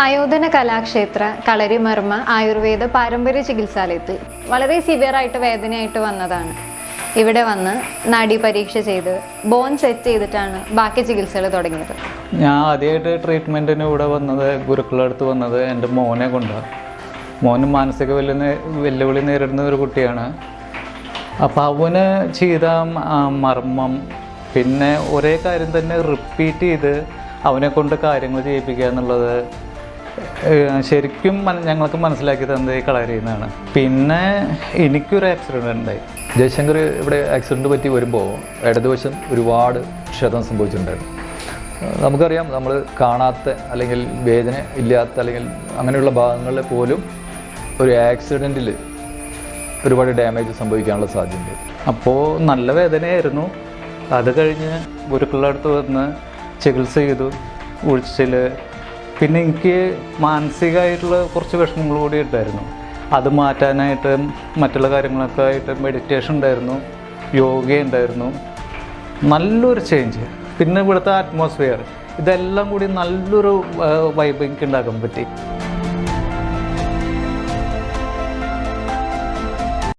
അയോധന കലാക്ഷേത്ര കളരിമർമ്മ ആയുർവേദ പാരമ്പര്യ ചികിത്സാലയത്തിൽ വളരെ സിവിയറായിട്ട് വേദനയായിട്ട് വന്നതാണ്. ഇവിടെ വന്ന് നാഡി പരീക്ഷ ചെയ്ത് ബോൺ സെറ്റ് ചെയ്തിട്ടാണ് ബാക്കി ചികിത്സകൾ തുടങ്ങിയത്. ഞാൻ ആദ്യമായിട്ട് ട്രീറ്റ്മെൻറ്റിന് ഇവിടെ വന്നത് ഗുരുക്കളടുത്ത് വന്നത് എൻ്റെ മോനെ കൊണ്ടാണ്. മോന് മാനസിക വെല്ലുവിളി നേരിടുന്ന ഒരു കുട്ടിയാണ്. അപ്പോൾ അവന് ചെയ്ത മർമ്മം, പിന്നെ ഒരേ കാര്യം തന്നെ റിപ്പീറ്റ് ചെയ്ത് അവനെ കൊണ്ട് കാര്യങ്ങൾ ചെയ്യിപ്പിക്കുക എന്നുള്ളത് ശരിക്കും ഞങ്ങൾക്ക് മനസ്സിലാക്കി തന്നത് ഈ കളരിയിൽ നിന്നാണ്. പിന്നെ എനിക്കൊരു ആക്സിഡൻ്റ് ഉണ്ടായി. ജയശങ്കർ ഇവിടെ ആക്സിഡൻറ്റ് പറ്റി വരുമ്പോൾ ഇടതുവശം ഒരുപാട് ക്ഷതം സംഭവിച്ചിട്ടുണ്ടായിരുന്നു. നമുക്കറിയാം, നമ്മൾ കാണാത്ത അല്ലെങ്കിൽ വേദന ഇല്ലാത്ത അല്ലെങ്കിൽ അങ്ങനെയുള്ള ഭാഗങ്ങളിൽ പോലും ഒരു ആക്സിഡൻറ്റിൽ ഒരുപാട് ഡാമേജ് സംഭവിക്കാനുള്ള സാധ്യതയുണ്ട്. അപ്പോൾ നല്ല വേദനയായിരുന്നു. അത് കഴിഞ്ഞ് ഗുരുക്കളുടെ അടുത്ത് വന്ന് ചികിത്സ ചെയ്തു, ഉഴിച്ചിൽ. പിന്നെ എനിക്ക് മാനസികമായിട്ടുള്ള കുറച്ച് വിഷമങ്ങൾ കൂടി ഉണ്ടായിരുന്നു. അത് മാറ്റാനായിട്ട് മറ്റുള്ള കാര്യങ്ങളൊക്കെ ആയിട്ട് മെഡിറ്റേഷൻ ഉണ്ടായിരുന്നു, യോഗ ഉണ്ടായിരുന്നു. നല്ലൊരു ചേഞ്ച്. പിന്നെ ഇവിടുത്തെ അറ്റ്മോസ്ഫിയർ, ഇതെല്ലാം കൂടി നല്ലൊരു വൈബ് എനിക്ക് ഉണ്ടാക്കാൻ പറ്റി.